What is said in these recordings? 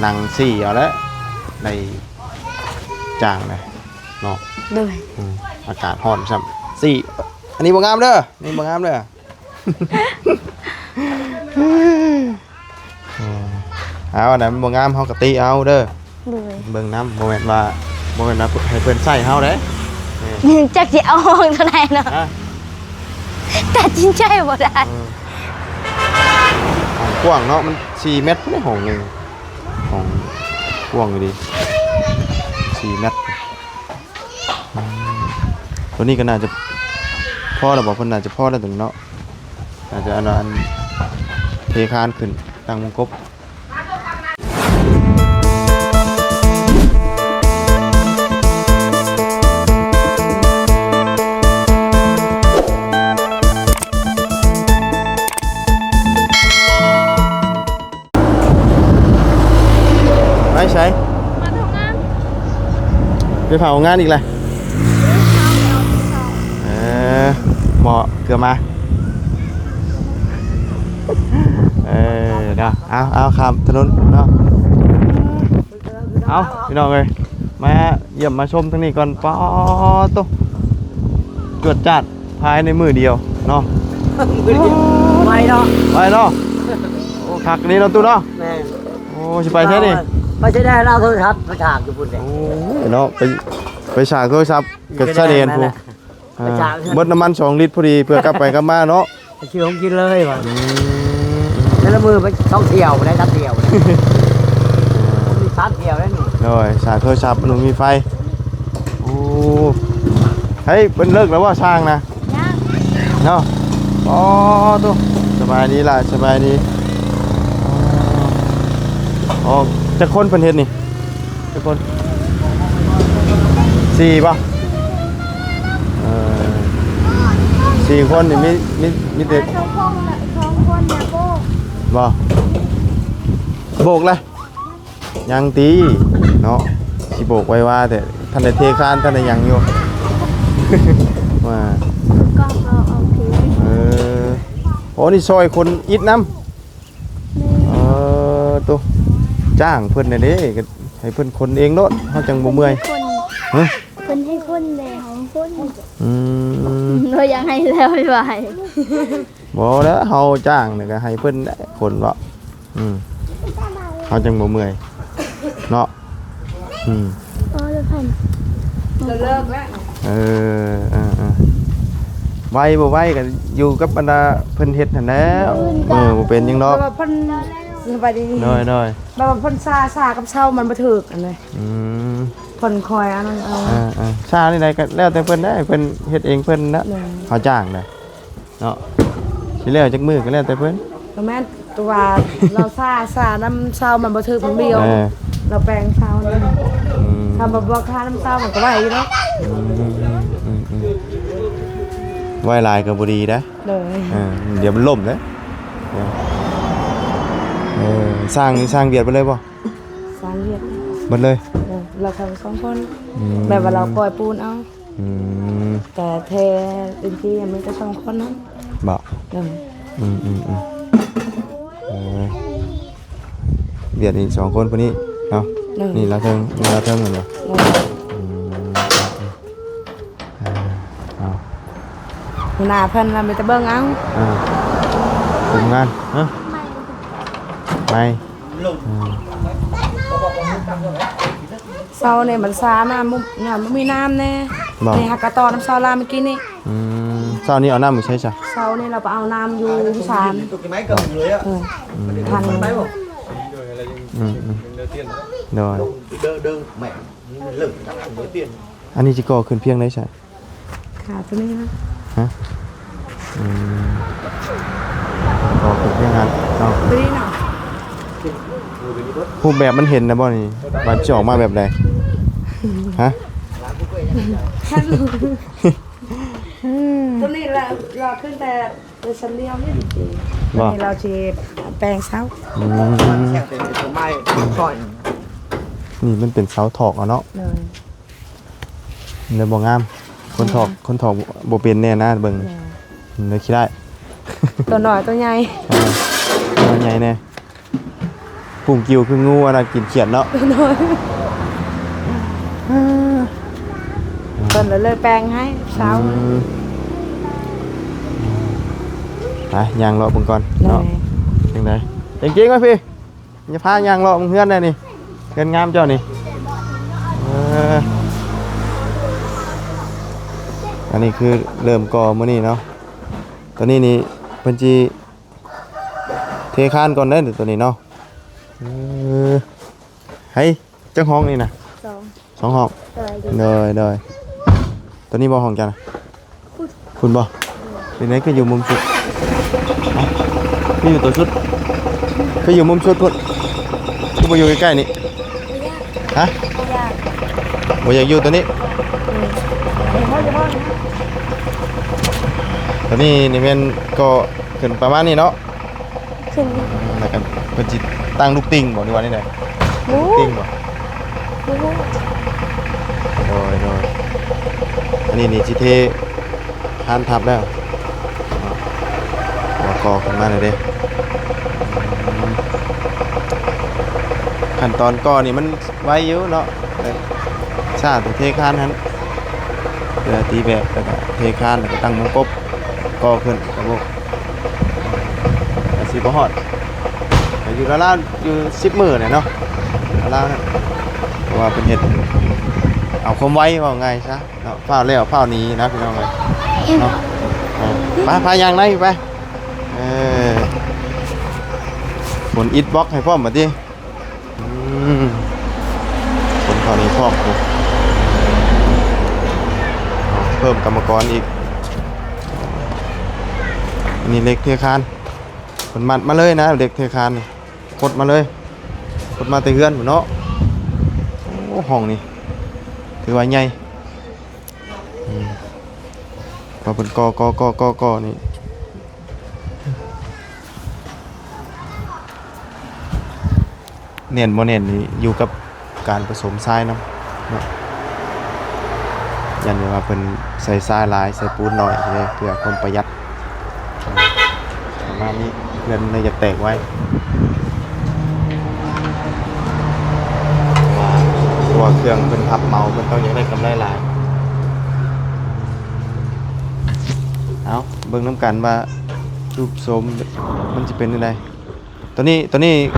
นั่งสี่เอาแล้วในจางเลยเนาะ ด้วย อากาศร้อนซ้ำสี่อันนี้บ่งามเด้อนี่บ่งามเด้อ เอาอันนั้นบ่งามเฮากะติเอาเด้อ ด้วย เบิ่งน้ำบ่แม่นว่าให้เพิ่นใส่เฮาเด้ จักสิเอาห้องเท่าไหร่เนาะ ฮะ ตัดสินใจบ่ได้ ห้องกว้างเนาะมัน4เมตรในห้องหนึงห้องกว้างอยู่ดี4เมตรตัวนี้ก็น่าจะพอแล้วบ่เพิ่นน่าจะพอแล้วถึงเนาะน่าจะอันเทคานขึ้นตั้งวงกบไปใช้ มาทำงาน ไปเผางานอีกเลยเหมาะเกือบมาเนาะเอาข้ามถนนเนาะเอาพี่น้องเลยมาเยี่ยมมาชมทั้งนี้ก่อนป๊อตุ๊จวดจัดภายในมือเดียวเนาะ ไปเนาะ ไปเนาะโอ้คักนี้เราะตู้เนาะ แม่ โอ้สิไปใช่นี่ ไปใช่ได้เราโทรศัพท์มาถามอยู่พุ่นเลย โอ้เนาะไปฉากโทรศัพท์กับชาเดนพูเบิดน้ำมัน2 ลิตรพอดีเพื่อกลับไปกลับมาเนาะ ไปชิวกินเลยว่ะแล้วละมือไปต้องเที่ยวไปได้ทับเที่ยวมีทับเที่ยวแล้วนี่ โดยฉากโทรศัพท์มันมีไฟโอ้เฮ้ยเป็นเลิกแล้วว่าช่างนะ ยัง เนาะอ๋อตัวสบายดีล่ะสบายดีอ๋อจะคนเพิ่นเฮ็ดนี่จะคน4ป่ะ4 คนนี่มีแต่ สองคนน่ะโบ บ่โบกเลยยังตีเนาะสิโบกไว้ว่าแต่ท่านได้เทคานท่านได้ยังอยู่ ว่า ก็เอาผิว โอ้นี่ซอยคนอิดน้ำตัวจ้างเพิ่นน่ะเด้ก็ให้เพิ่นคนเองโลดเฮาจังบ่เมื่อย คน ฮะ คนให้คนเลยของคน อืม เรายังให้แล้วไม่ไหว บ่แล้วเฮาจ้างนี่ก็ให้เพิ่นได้คนบ่เฮาจังบ่เมื่อยเนาะอืม อ๋อแล้วพัน เลิกแล้ว ไว้บ่ไว้ก็อยู่กับบรรดาเพิ่นเฮ็ดนั่นแหล้วบ่เป็นหยังดอก แบบพ่นสบายดี น้อย แบบพ่นซากับเช่ามันมาถึกอันเลย พ่นคอยอันนั้นเอา ชานี่ใดก็แล้วแต่เพิ่นได้เพิ่นเฮ็ดเองเพิ่นนะเขาจ้างได้เนาะสิแล้วจักมื้อก็แล้วแต่เพิ่น แล้วแม่ตัวเราซาน้ำเช่ามันมาถึกมันเบี้ยวเราแปลงเช่านี่ทำแบบว่าค่าน้ำเช่ามันก็ไหวอยู่เนาะ ไว้ลายก็บ่ดีนะ เลย เดี๋ยวมันล่มเด้สร้างเบียดไปเลยบ่ สร้างเรียด หมดเลย เราทำ2 คนแบบว่าเราปล่อยปูนเอาแต่เทอื่นที่มันก็2 คนนั้น บ่ เลย เบียดอีก2 คนพวกนี้เนาะนี่เราเทิงเหมือนบ่หน้าเพิ่นเราไม่ตะเบิ่งเอา ทำงานไม่ เซาเนี่ยมันซามามุเนี่ยมันมีน้ำแน่ในฮักกะตอน้ำเซาลาเมื่อกี้นี่ เช้านี้เอาน้ำมาใช้จ้ะ เซาเนี่ยเราไปเอาน้ำอยู่ที่ศาลทันไปบ่ โดยอันนี้จะก่อขึ้นเพียงได้ใช่ ขาตัวนี้นะ ก่อขึ้นเพียงนั้นเนาะ ตัวนี้เนาะ รูปแบบมันเห็นนะบ่นี่มันจะออกมาแบบใดฮะ ตัวนี้เราขึ้นแต่เป็นสันเลียวนี่เราเจ็บแปลงเซา นี่มันเป็นเสาถอกเนาะ เลย เนื้อบ่งามคนถอกบ่เป็นแน่นะเบิ่งเนื้อขี้ได้ ตัวหน่อยตัวใหญ่ ตัวใหญ่แน่ ปุ่งกิวคืองูอันน่ะกินเขียดเนาะ เพิ่นเลยแปลงให้เช้า ไปย่างเลาะเบิ่งก่อน เล เนาะ ย จังไดจริงๆไหมพี่อย่าพาย่างเลาะมึงเฮือนได้นี่เงินงามเจ้านี่อันนี้คือเริ่มก่อมื้อนี้เนาะตอนนี้นี่เพิ่นสิเทคานก่อนเด้อตัวนี้เนาะเฮ้ยจังห้องนี่นะ 2 2ห้อง เลยดิ เลยตัวนี้บ่ห้องจังนะคุณบ่เป็นไหนคืออยู่มุมสุดคืออยู่ตัวสุดคืออยู่มุมสุดพุ่นคือบ่อยู่ใกล้ๆนี่ฮะบ่อยากอยู่ตัวนี้ตัวนี้นี่แม่นก็ขึ้นประมาณนี้เนาะ ขึ้น แล้วก็เพิ่นสิตั้งลูกติ่งบ่นี่ว่านี่ได้ลูกติ่งบ่โดยอันนี้นี่สิเททานทับแล้วว่าก่อขึ้นมาเลยเด้ขั้นตอนก่อนี่มันไวอยู่เนาะชาติเทคานนั้นเพื่อตีแบบแล้วก็เทคานแล้วก็ตั้งมุงกบก่อขึ้นกระบอกสิบ่ฮอดอยู่แล้วอยู่10มื้อเนี่ยเนาะแล้วนะเพราะว่าเป็นเฮ็ดเอาความไวว่าไงซะเนาะฟ้าวแล้วฟ้าวหนี้นะพี่น้องเอ้ยเนาะไปพายางในไปฝนอิฐบล็อกให้พร้อมบัดนี้ฝนคราวนี้พร้อมเพิ่มกรรมกรอีกอันนี้เล็กเทคานฝนมัดมาเลยนะเด็กเทคานนี่กดมาเลยกดมาแต่เฮือนเนาะโอ้ห้องนี่ถือว่าใหญ่พอเป็นกอนี่เน้นบ่เน้นนี่อยู่กับการผสมทรายเนาะยันว่าเป็นใส่ทรายหลายใส่ปูนหน่อยเลยเพื่อความประหยัดประมาณนี้เงินเลยจะแตกไว้ตัวเครื่องเป็นพับเมาเป็นต้องอยากได้กำไรหลายเอาเบิ่งน้ำกันว่ารูปโสมมันจะเป็นยังไงตัวนี้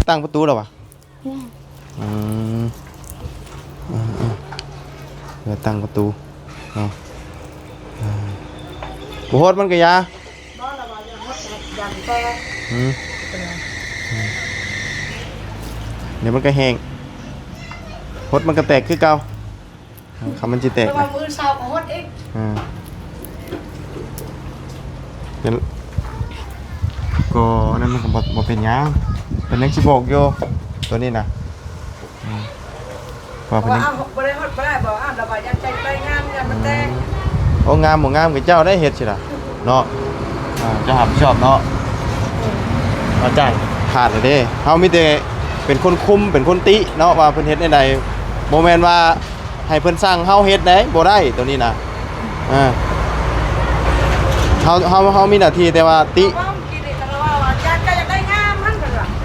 ตั้งประตูแล้ววะเพื่อตั้งประตูเนาะบุหดมันกะยาเดี๋ยวมันก็แห้งหดมันก็แตกคือเก่าคำมันจะแตกนะมือเช้าของหดเองก็นั่นมันก็บ่เป็นหยังเป็นนักสิบอกโยตัวนี้นะพอเป็นนักบ่ได้หดบ่ได้บอกอ้าวระบายยันใจไปงามยันมันแตกโอ้งามบ่งามกับเจ้าได้เฮ็ดสิล่ะเนาะจะหับชอบเนาะเอาใจขาดเลยเด้เฮามีแต่เป็นคนคุมเป็นคนติเนาะว่าเพิ่นเฮ็ดได้ใดบ่แม่นว่าให้เพิ่นสั่งเฮาเฮ็ดได้บ่ได้ตัวนี้นะเฮามีหน้าที่แต่ว่าติ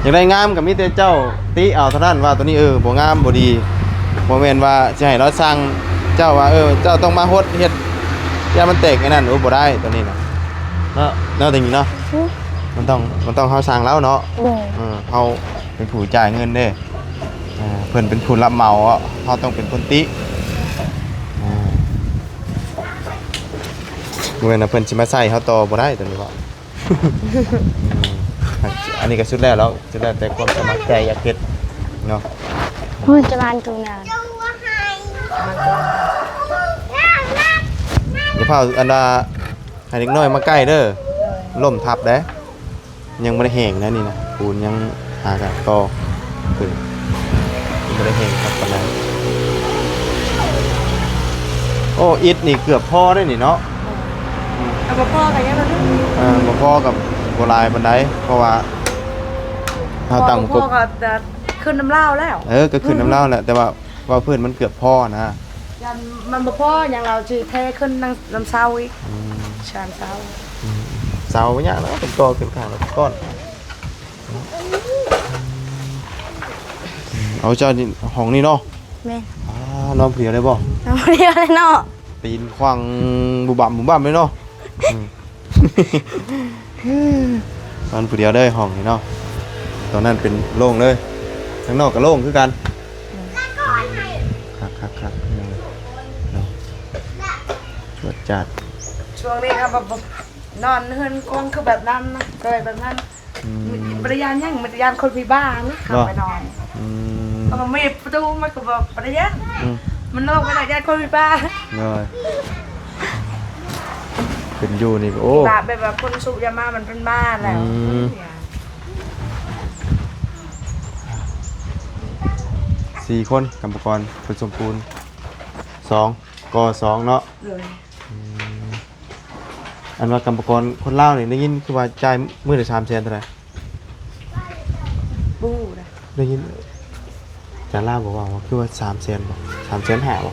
อยากได้งามก็มีแต่เจ้าติเอาเท่านั้นว่าตัวนี้บ่งามบ่ดีบ่แม่นว่าสิให้เราสั่งเจ้าว่าเจ้าต้องมาเฮ็ดอย่ามันแตกไอ้นั่นบ่ได้ตัวนี้นะเนาะตรงนี้เนาะมันต้องเฮาสั่งแล้วเนาะเฮาเป็นผู้จ่ายเงินเด้เพิ่นเป็นผู้รับเหมาเฮาต้องเป็นคนติเมื่อน่ะเพิ่นสิมาใส่เฮาต่อบ่ได้ตัวนี้บ่ อันนี้ก็สุดแล้วสุดแล้วแต่ความสมัครใจอยากเฮ็ดเนาะ พูดจะบานตรงนั้น อย่าเผาอันดาให้เด็กน้อยมาใกล้เด้อล่มทับเด้ยังบ่ได้แห้งนะนี่นะปูนยังหากันต่อขึ้นยังบ่ได้แห้งครับปานนั้นโอ้อิฐนี่เกือบพอได้นี่เนาะบ่พอกันยังบ่พอกับบ่หลายปานใดเพราะว่าเฮาตั้งกบก็จะขึ้นน้ำเล่าแล้วก็ขึ้นน้ำเล่าแหละแต่ว่าเพื่อนมันเกือบพอนะมันบ่พออย่างเราสิเทขึ้นน้ำเซาอีกชานเซาเสาเนี่ยแล้วเป็นก้อนขึ้นข้างแล้วก้อน เอาเจ้านี่ห้องนี่เนาะ แม่น นอนเพลียได้บ่ น้ำเดียวเลยเนาะ ปีนขวางบุบัมเลยเนาะนอนผู้เดียวได้ห้องนี่เนาะตอนนั้นเป็นโล่งเลยข้างนอกก็โล่งคือกันครับเนาะชวดจัด ช่วงนี้ครับแบบนอนเฮือนกว้างคือแบบนั้นนะแบบนั้นปริยานยังปริยานคนพิบ้านขับไปนอนเอามาไม่ประตูมันก็แบบปริยานมันนอกไปไหนญาติคนพิบ้าน เลยเป็นอยู่นี่โอ้ แบบคนสูบยามามันเป็นบ้านแล้ว 4 คนกรรมกรเป็นสมบูรณ์2ก2เนาะ เลย อันว่ากรรมกรคนลาวนี่ได้ยินคือว่าจ่ายมื้อละ300,000เท่าไหร่ บูนะ ได้ยินจาลาวบอกว่าคือว่า300,000บ่300,000หาบ่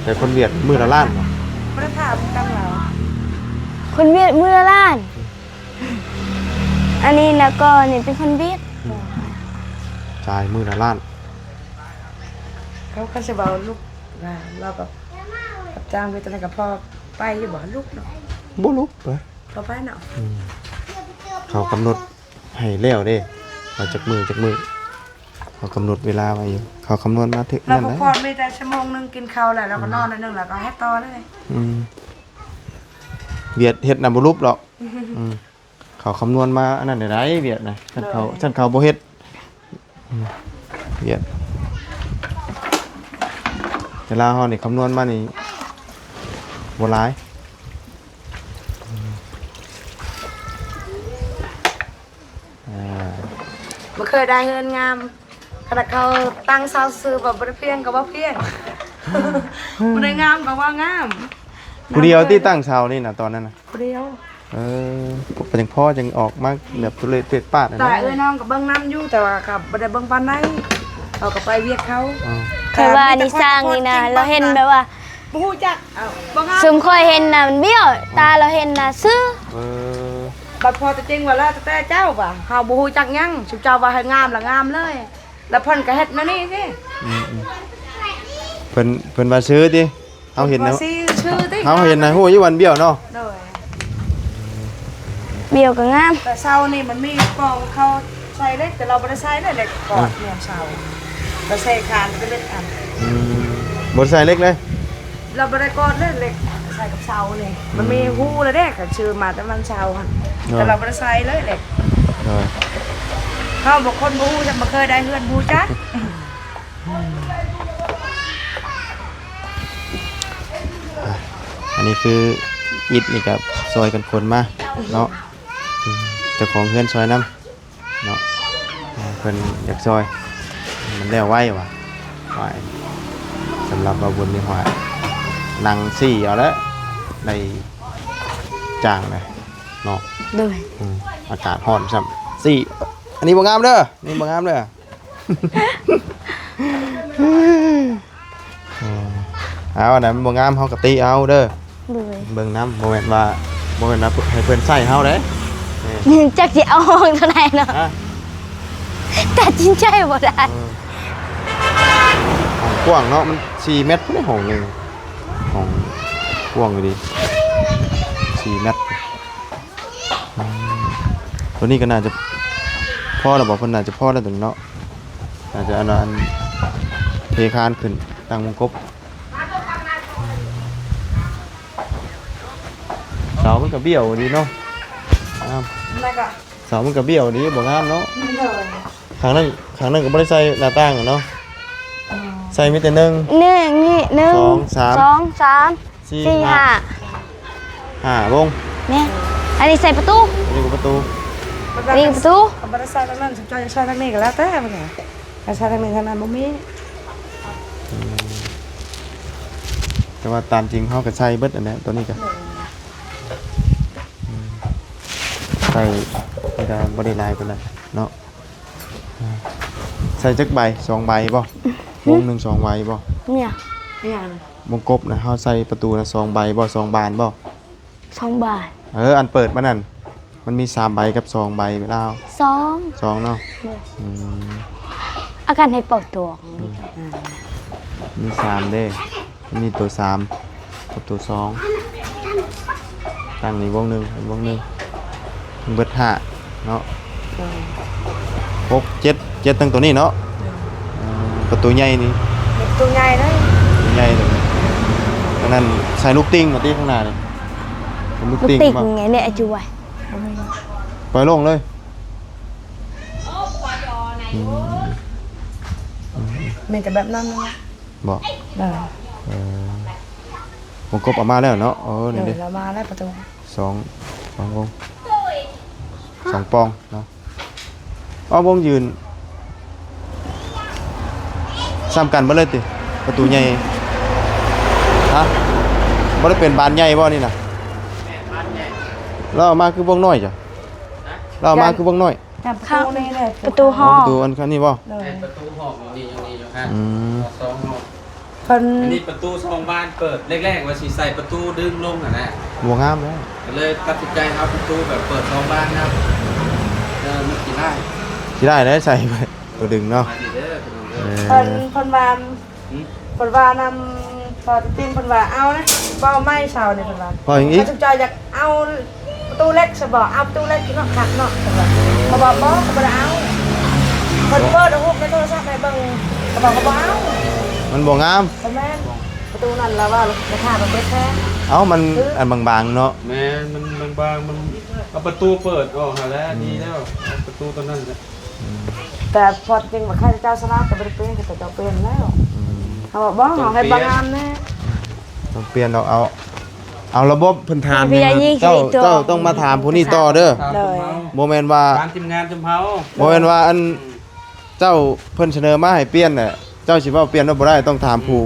แต่คนเวียดมื้อละล้านบ่ ไม่ได้ถามตั้งเรา คนเวียดมือละล้าน อันนี้นะก็นี่เป็นคนเวียด จ่ายมื้อละล้าน เขาจะบอกลูกนะเรากับจ้างไปตอนนั้นกับพ่อไปอยู่บอกลูกเนาะ บ่ลุกเด้อ พอไปเนาะ เขากำหนดให้แล้วเด้ว่าจักมือเขากำหนดเวลาไว้อยู่เขาคำนวณมาถึง เรา นั่น ก็ แหละ พอไม่ได้ชั่วโมงนึงกินข้าวแล้วเราก็นอนนึงแล้วก็ให้ต่อเลย เวียดเฮ็ดน่ะบ่ลุบหรอกเขาคำนวณมาอันนั้นได้เวียดนะฉันเขาบ่เฮ็ดเวียดเวลาเฮานี่คำนวณมานี่บ่หลายมันเคยได้เงินงามขณะเขาตั้งเสาซื้อแบบบริเพียงกับว่าเพียงมันได้งามกับว่างาม ผู้เดียวที่ตั้งเสานี่น่ะตอนนั้นน่ะ ผู้เดียว เป็นจังพ่อจังออกมาแบบตุเรศเปดปาด แต่เอ้ยน้องกับเบิ้งน้ำอยู่แต่ว่ากับบ่ได้เบิ้งปานไหนเราก็ไปเวียดเขา เคยว่านี่สร้างนี่นะเราเห็นแบบว่า บูจักบ่งาม ซุมค่อยเห็นน่ะมันเบี้ยว ตาเราเห็นน่ะซื้อ บัดพอจะจริงว่าแล้วแต่เจ้าป่ะเฮาบ่ฮู้จักหยังสุเจ้าว่าให้งามละงามเลย แล้วเพิ่นก็เฮ็ดแนวนี้สิ เพิ่นมาซื้อติเฮาเห็นนะ ว่าสิชื่อติ เฮาเห็นนะฮู้อยู่วันเบี้ยวเนาะ โดย เบี้ยวก็งาม แต่เสานี่มันมีกองเขาใส่เล็กแต่เราบ่ได้ใส่เลยเล็กกอดเนี่ยเสาเราใส่คานเป็นเล็กอัน บ่ใส่เล็กเลย เราบ่ได้กอดเลยเล็กใส่กับเสานี่มันมีฮู้แล้วเด้ก็ชื่อมาแต่มันเสาหั่นแต่เราบ่ได้ใส่เลยเล็กเฮาบ่คนบ่ฮู้จะบ่เคยได้เฮือนฮู้จัก อันนี้คืออิฐนี่กับซอยกันคนมาเนาะเจ้าของเฮือนซอยน้ำเนาะเพิ่นอยากซอยมันแล้วไว้ว่ะไว้สำหรับบ่บุญนี่ว่านั่งซี่เอาแล้วในจ้างเลยเนาะ โดย อากาศร้อนซ้ำสี่อันนี้บ่งามเด้อนี่บ่งามเด้อ เอาอันนั้นบ่งามเฮาก็ตีเอาเด้อ โดย เบิ่งน้ำบ่แม่นว่าให้เพิ่นใส่เฮาเด้ จักสิเอาห้องเท่าไหร่เนาะ ฮะ ตัดสินใจบ่ได้ ห้องกว้างเนาะมัน4เมตรในห้องหนึงห้องกว้างอยู่ดี4เมตรตัวนี้ก็น่าจะพอแล้วบ่เพิ่นน่าจะพอแล้วตัวนี้เนาะน่าจะอันนั้นเทคานขึ้นตั้งวงกบเสามันก็เบี้ยวดีเนาะงาม แล้วก็ เสามันก็เบี้ยวดีบ่งามเนาะ เลย ข้างนั้นก็บ่ได้ใส่หน้าต่างอะเนาะใส่มีแต่1 นี่หนึ่ง สองสาม สองสามสี่ห้า 5วง เนี่ยอันนี้ใส่ประตู อันนี้ก็ประตู อันนี้ประตู เอาบ่ได้ใส่ทางนั้นสุเจ้าจะใส่ทางนี้ก็แล้วแต่มันน่ะถ้าใส่ทางนี้ทางนั้นบ่มี แต่ว่าตามจริงเฮาก็ใส่เบิดอันนี้ตัวนี้ก็ใส่ไม่ได้บ่ได้หลายปานใดเนาะใส่จักใบ2ใบบ่วงหนึง2ใบบ่ เนี่ย เนี่ยนะ วงกบนะเฮาใส่ประตูนะ2ใบบ่2บานบ่ 2 บาท อันเปิดมานั่นมันมี3ใบกับ2ใบเวลา 2 2เนาะ อาการให้เป่าตัว มี3เด้มีตัว3กับตัว2ตั้งนี่วงหนึงวงหนึงเบิด5เนาะ6 7ตั้งตัวนี้เนาะประตูใหญ่นี่ ตัวใหญ่เลย ตัวใหญ่ตรงนี้ตรงนั้นใส่ลูกติ้งมาที่ข้างหน้านี่เป็นลูก ลูก ติ้ง ติ่ง บ่ ไงเนี่ยไอ้จุ้ย ปล่อยลงเลย แม่จะแบบนั้นนะ บ่ เออ ผมกบออกมาแล้วเนาะนี่ เดี๋ ดิ ยวเรามาแล้วประตู สองวง2ปองเนาะวงยืนซ้ำกันบ่เลยติประตูใหญ่ฮะบ่ได้เป็นบานใหญ่บ่นี่น่ะเราเอามาคือวงน้อยจ้ะเราเอามาคือวงน้อย ประตูนี่เลย ประตูห้อง ประตูอันคันนี้บ่ เลย ประตูห้องอยู่ฮะ อืม สองห้อง คน อันนี้ประตูสองบานเปิดแรกๆว่าสิใส่ประตูดึงลงอ่ะนะ บัวงามแล้ว ก็เลยตัดสินใจเอาประตูแบบเปิดสองบานนะครับมันกี่ได้ สิได้ได้ใส่ไปตัวดึงเนาะ มาดีเด้อคุณลุงเด้อ คนวานคนวานำพอติ้งคนว่าเอานะเป้าไม้ชาวเนี่ยคนวาน พออย่างนี้ เขาสนใจอยากเอาประตูเล็กสบอเอาประตูเล็กกินเนาะขัดเนาะเขาบอกเขาบอกเอาคนเปิดหุบในโทรศัพท์ในเบิ้งเขาบอกเขาบอกเอา มันบัวงาม แต่แม่ประตูนั่นแล้วว่าราคามันไม่แพง เอ้ามันอันบางๆเนาะ แม่มันบางมันเอาประตูเปิดออกหาแล้วดีแล้วเอาประตูตัวนั้นเลย แต่พอจริงว่าข้าเจ้าสลาแต่บริเปนแต่เจ้าเป็นแล้วเขาบอกบ้องให้บางงานแน่ ต้องเปลี่ยนเอาระบบพื้นฐานนี่นะเจ้าต้องมาถามผู้นี้ต่อเด้อ เลย บ่แม่นว่า การทีมงานจำเฮา บ่แม่นว่าอันเจ้าเพิ่นเสนอมาให้เปลี่ยนน่ะเจ้าสิเว้าเปลี่ยนบ่ได้ต้องถามผู้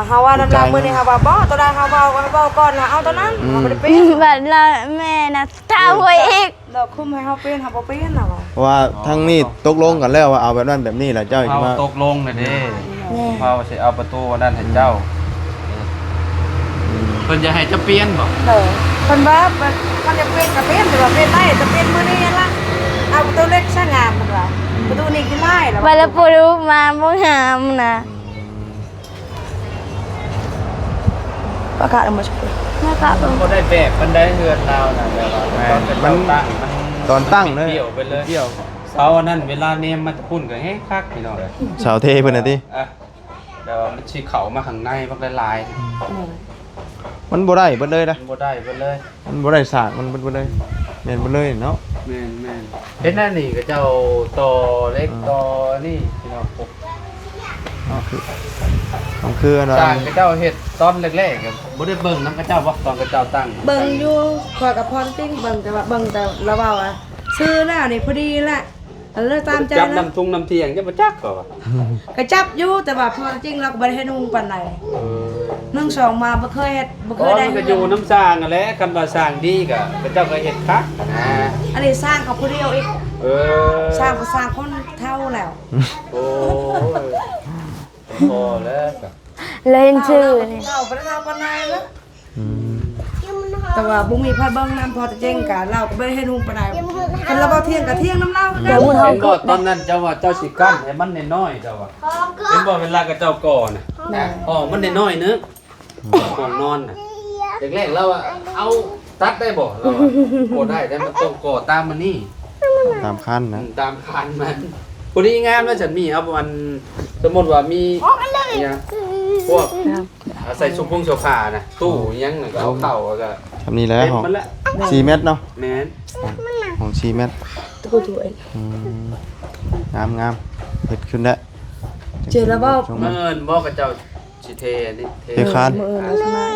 เขาว่าน้ำลายมือนี่เขาบอกตัวใดเขาบอกก่อนนะเอาตัวนั้นเขาบริเปน แบบละแม่นะท้าหวยอีก เราคุ้มให้เขาเป็นเขาบอกเป็นหรอ เพราะว่าทั้งนี้ตกลงกันแล้วว่าเอาแบบนั้นแบบนี้แหละเจ้าสิ เฮา มา ตกลงน่ะเด้ นี่ เฮาสิเอาประตูนั้นให้เจ้าเพิ่นจะให้เจ้าเปลี่ยนบ่ คนว่ามันจะเป็นกับเป็นแต่ว่าเป็นได้จะเป็นมือนี่ละเอาประตูเล็กช่างงามมันว่าประตูนี้คือไล่แล้ว วันละปูรู้มาบ่หามนะ ประกาศออกมาช่วย นะครับ บ่ได้แบบมันได้เฮือนเราน่ะแบบว่าตอนตั้งมัน ตอนตั้งเลย เดี่ยวไปเลย เดี่ยว เสาอันนั้นเวลาเนมมันจะพุ่นก็เฮ้คักพี่น้องเลย สาวเทเพิ่นน่ะติ แต่ว่ามันสิเข้ามาข้างในบักหลาย มันบ่ได้เบิดเลยนะ ๆมันบ่ได้เบิดเลย มันบ่ได้สร้างมันเบิดเลยแม่นบ่เลยเนาะ แม่นเฮ็ดนั่นนี่ก็เจ้าต่อเล็กต่อนี่พี่น้องพวก ต้องคืออันว่า สร้างก็เจ้าเฮ็ดตอนแรกๆก็บ่ได้เบิ่งนำกระเจ้าบ่ตอนกระเจ้าตั้ง เบิ่งอยู่ขอกับพรติ้งเบิ่งแต่ว่าเบิ่งแต่เราเบาอ่ะซื้อหน้านี่พอดีแหละเลยตามใจ จับ นะ น้ำทุ่งน้ำเที่ยงจะบ่จักก็ว่า ก็จับอยู่แต่ว่าพอจริงเราก็บ่ได้ให้นุ่งปานใดนึ่งสองมาบ่เคยเฮ็ดบ่เค อ๋อย ได้ มันก็อยู่น้ำสร้างนั่นแหละคันว่าสร้างดีก็กระเจ้าก็เฮ็ดคักนะ อันนี้สร้างกับผู้เดียวอีก เออ สร้างก็สร้างคนเท่าแล้ว โอ้ยพอแล้วก็ เลยเห็นชื่อนี่ เท่าบ่ได้เท่าปานใดแล้ว อืม แต่ว่าบุมีพาเบิ้งน้ำพอจะเจ๊งกะเราก็ไม่ได้ให้นุ่งปานใดคันเราเบาเที่ยงกับเที่ยงน้ำเล่า เดี๋ยวมึง เห็ เฮาน บ่ตอนนั้นเจ้าว่าเจ้าสิกั้นให้มันน้อยๆเจ้าว่าเห็นบ่เวลากับเจ้าก่อน่ะอ๋อมันน้อยๆนึกห้องนอนน่ะแรกๆเราอะเอาตัดได้บ่เราอะบ่ได้แต่มันต้องก่อตามมันนี่ ตามขั้นนะ ตามคันมันพอดีงานว่าฉันมีเอาประมาณสมมุติว่ามีเนี่ยพวกใส่ชุบพุงโซฟาน่ะตู้อิหยังน่ะก็เอาเข้าแล้วก็ ทำนี้แล้ว เต็ม ของ มันละ 4เมตรเนาะ แม่น ของ4เมตร ตัวตัวเอง อืมงามเฮ็ดขึ้นแล้ว เจอแล้วบ่ เมินบอกกับเจ้าสิเทอันนี่เท เทคาน มือเราสนาย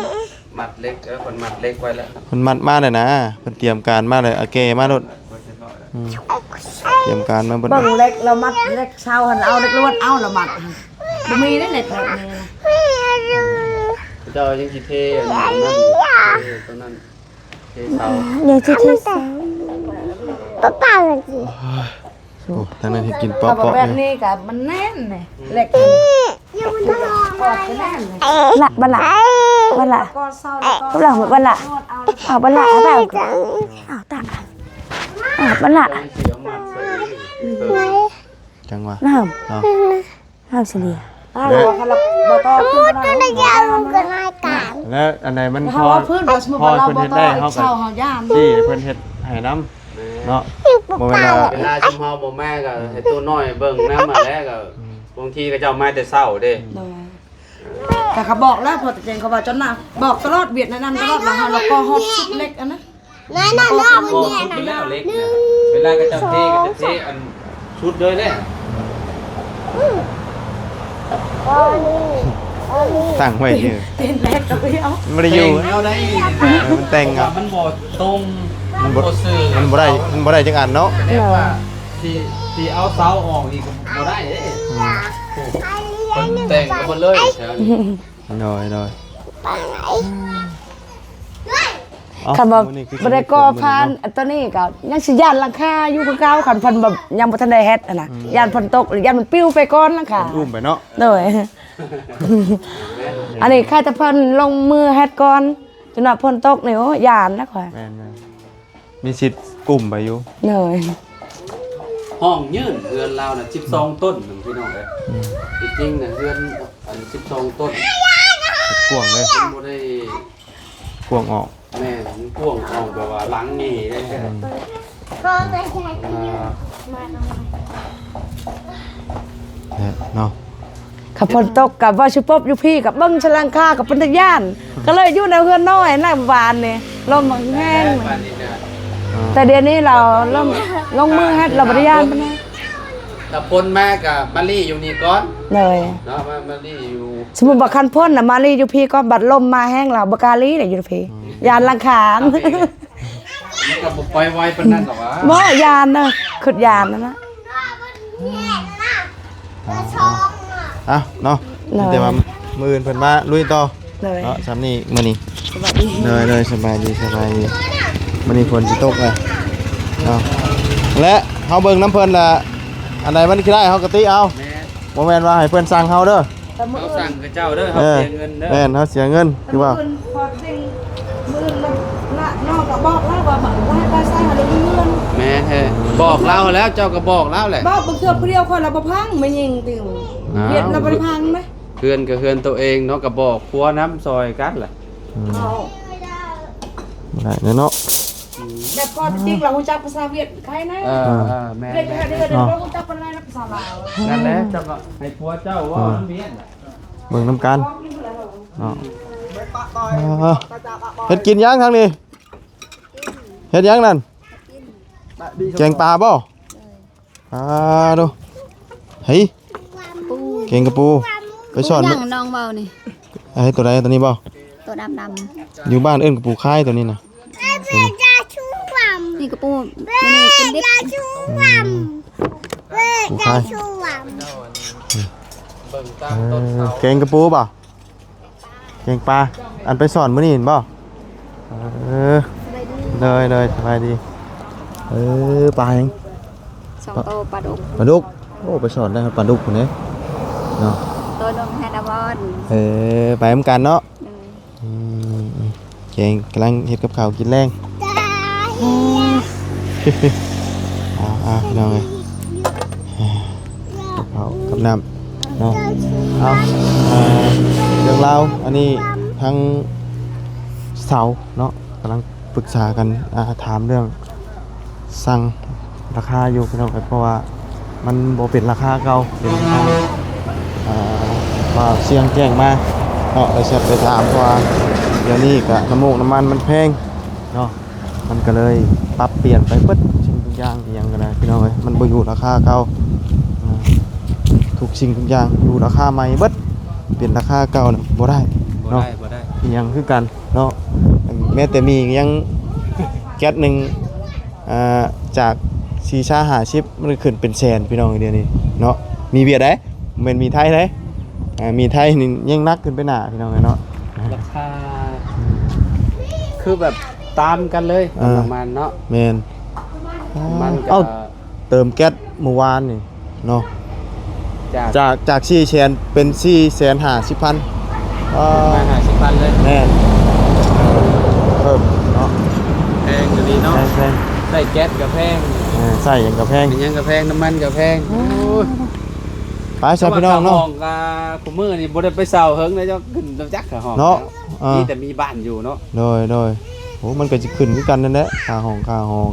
มัดเล็กคนมัดเล็กไว้แล้ว เพิ่นมัดมาเลยนะเพิ่นเตรียมการมาเลยเอาแกมาโลดอืมเตรียมการมาเบิด เบิ่งเล็กเรามัดเล็กเช้าหันเอาเล็กล้วนเอาเรามัดบ่มีได้เล็กแบบนี้นะ เจ้ายังสิเทอันนั้นเทตัวนั้นเทเสา เดี๋ยวจะที่สองป้าเลยสิ โอ้ทางนั้นเฮ็ดกินเป ถ้า าะ แบบ ๆเลย นี้ก็มันแน่นเลยเล็กก็แน่นเลย ละบัลละบัลละ ก็เศร้าแล้วก็ บัลละหมดบัลละเอาบัลละเอาแบบเอาตาเอาบัลละ เจ้ายังสิเอามัดใส่ ใจ จังหวะ น้ เนาะ ำน้ำเฉลี่ย เราคันเราบ่ต่อขึ้นบ่ได้ ยาวกันรายการ แล้วอันไหนมัน เฮาว่าพื้นบ่สมมุติ พอ ว่าเรา เพิ่น บ่ เฮ็ด ต่อ ได้ อี เฮาก ก็ เช้าเฮาย่าน ที่เพิ่นเฮ็ดให้น้ำเนาะบ่แม่นว่า เวลาชุมเฮาบ่แม่ก็ให้ตัวน้อยเบิ่งนำมาแล้วก็บางทีก็เจ้ามาแต่เช้าเด้ แต่เขาบอกแล้วพอแต่เจงเขาว่าจนน่ะบอกตลอดเวียดนามตลอดแล้วเราก็ฮอดสุดเล็กอันนะ นั่นน่ะรอบ บ่ เนี่ย คิดแล้วเล็กนะเวลาก็เจ้าเทก็จะเทอันชุดเลยเด้ ตั้งไว้อยู่ เต้นแรกก็ไปเอา มันบ่ได้อยู่ แนวได้ มันแต่งอ่ะ มันบ่ตรง มันบ่ ซื่อ มันบ่ได้จังอันเนาะ แน่ว่าที่เอาเสาออกอีกบ่ได้เด้คนแต่งก็บ่เลยแถวนี้ น้อยคันบ่บ่ได้ก่อพานอันตัวนี้ก็ยังสิย่านหลังคาอยู่คือเก่าคันเพิ่นแบบยังบ่ทันได้เฮ็ดอะนะย่านเพิ่นตกหรือย่านมันปลิวไปก่อนหลังคา อุ้มไปเนาะ โดยอันนี้ใครแต่เพิ่นลงมือเฮ็ดก่อนจนว่าเพิ่นตกนี่โอ้ย่านนะข่อย แม่นมีสิทธิ์กลุ่มไปอยู่ โดย ห้องยืนเรือนเราน่ะ12ต้นนึงพี่น้องเอ้ยจริงๆน่ะเรือนอัน12ต้น กวางเลย มันบ่ได้ กวางออก แม่นพ่วงออกแบบว่าหลังนี่ได้แค่ พ่อไม่ใช่ เนาะ ขับเพิ่นตกกับว่าสิปบอยู่พี่กับเบิ่งฉลังคากับเพิ่นตะย่าน ก็เลยอยู่ในเฮือนน้อยน่ะบานนี่ลมแห้ง บ้านนี้นะ แต่เดี๋ยวนี้เราเริ่มลงมือเฮ็ดเราบ่ได้ย่านปานใด ตะพนแม่กับมารี่อยู่นี่ก่อน เลย เนาะมารี่อยู่ สมมุติว่าคันพ่นน่ะมาลีอยู่พี่ก็บัดลมมาแห้งเราบ่กล้าลีได้อยู่พี่ยานลังคา มันก็บ่ปล่อยไว้ปานนั้นหรอกวะ บ่ยานน่ะขุดยานนั่นนะ อ่ะเนาะแต่ว่ามื้ออื่นเพิ่นมาลุยต่อ เลย เนาะสำนี้มื้อนี้เลยสบายดีมื้อนี้ฝนสิตกเลยเนาะและเฮาเบิ่งน้ำเพิ่นล่ะอันใดมันสิได้เฮาก็ติเอา แม่ บ่แม่นว่าให้เพิ่นสั่งเฮาเด้อ แต่มื้อ เขา อื่น สั่งกับเจ้าเด้อเขา เออ เสียเงินเด้อ แม่นเฮาเสียเงิน แต่ คือ มื้อ ว่า อื่นพอจริงมื้ออื่นมันละนอกก็บอกแล้วว่ามันบ่ให้ไปใส่หาได้เงิน แม่แท้บอกเล่าแล้วเจ้าก็บอกเล่าแหละ บอกบ่เทื่อผู้เดียวคนละบ่พังไม่ยิงติวเฮ็ดแล้วบ่ได้พังเด้ เพื่อนกับเพื่อนตัวเองเนาะก็บอกพัวน้ำซอยกันแหละ เอา บ่ได้เนาะ แต่พอจริงเราฮู้จักภาษาเวียดใครนะ แม่ เวียดเดี๋ยวเราฮู้จักปานใดภาษาลาว นั่นแหละเจ้าก็ให้พัวเจ้าว่าน้ำเบี้ยน เบิ่งน้ำกันเนาะเฮ็ดกินยังทางนี้เฮ็ดยังนั่นแกงปลาบ่ดูเฮ้ยแกงกระปูไปสอน ย่างน้องเบานี่ ไอ้ตัวใดตัวนี้บ่ ตัวดำ อยู่บ้านเอิ้นกระปูค่ายตัวนี้น่ะ นี่กระปูมันนี่กินดิบ ปูค่าย เบิ่งตามต้นเขา แกงกระปูบ่แกงปลาอันไปสอนมื้อนี้เห็นบ่เลยสบายดีปลาหยัง สองตัวปลาดุก ปลาดุกโอ้ไปสอนได้ครับปลาดุกคนนี้เนาะ ตัวนึงให้ดาวอน ไปเหมือนกันเนาะแกงกำลังเฮ็ดกับข้าวกินแรงพี่น้องเอ้ยกับข้าวกับน้ำเนาะเอาเรื่องราวอันนี้ทางเสาเนาะกำลังปรึกษากันถามเรื่องสั่งราคาอยู่พี่น้องเอ้ยเพราะว่ามันบ่เป็นราคาเก่าเป็นราคาว่าเสียงแจ้งมาเนาะเลยเสร็จไปถามว่าเดี๋ยวนี้ก็น้ำมันมันแพงเนาะมันก็เลยปรับเปลี่ยนไปเบิดสิ่งทุกอย่างอีหยังก็ได้พี่น้องเอ้ยมันบ่อยู่ราคาเก่าทุกสิ่งทุกอย่างอยู่ราคาใหม่เบิดเปลี่ยนราคาเก่าน่ะบ่ได้ บ่ เนาะ ได้ อีหยังคือกันเนาะแม้แต่มียังแก๊สหนึงจาก4-50มันขึ้นเป็นแสนพี่น้องเดี๋ยวนี้เนาะมีเวียดได้แม่นมีไทยได้มีไทยนี่ยังนักขึ้นไปหน้าพี่น้องเนาะ ราคาคือแบบตามกันเลยประมาณเนาะ แม่น มันก็ เอ้าเติมแก๊สเมื่อวานนี่เนาะ จาก400,000เป็น450,000มา50,000เลย แม่นเพิ่มเนาะ แพงอยู่ดีเนาะ แพง ใส่แก๊สก็แพง ใส่หยังก็แพง เป็นหยังก็แพงน้ำมันก็แพง โอ้ ย ไปใส่พี่น้องเนาะ ห้องก็คุมื้อนี่บ่ได้ไปเซาเฮิงเลยเจ้าขึ้นจักห้อง เนาะอ่ามี มีแต่มีบ้านอยู่เนาะ โดยโอ้มันก็สิขึ้นคือกันนั่นแหละค่าห้อง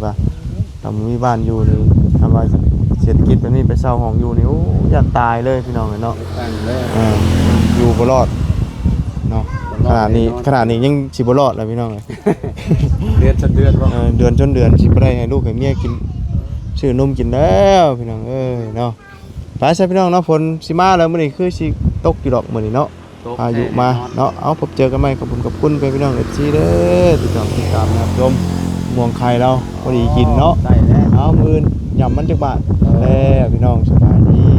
ก็ถ้ามันมีบ้านอยู่นี่ทำว่าเศรษฐกิจแบบนี้ไปเช่าห้องอยู่นี่โอ้อยากตายเลยพี่น้องเนาะ บ้านเลย อยู่บ่รอดเนาะขนาดนี้ยังสิบ่รอดเลยพี่น้องเอ้ย เดือนชนเดือนบ่ เดือนจนเดือนสิบ่ได้ให้ลูกให้เมียกินซื้อนมกินแล้วพี่น้องเอ้ยเนาะไปใช่พี่น้องเนาะฝนสิมาแล้วมื้อนี้คือสิตกอยู่ดอกมื้อนี้เนาะพายุมาเนาะเอาพบเจอกันใหม่ขอบคุณไปพี่น้อง FC เด้อติดตามนะครับชมม่วงไข่เราพอดีกินเนาะ ได้แล้ว เอามื้ออื่นยำมันจักบาทแล้วพี่น้องสบายดี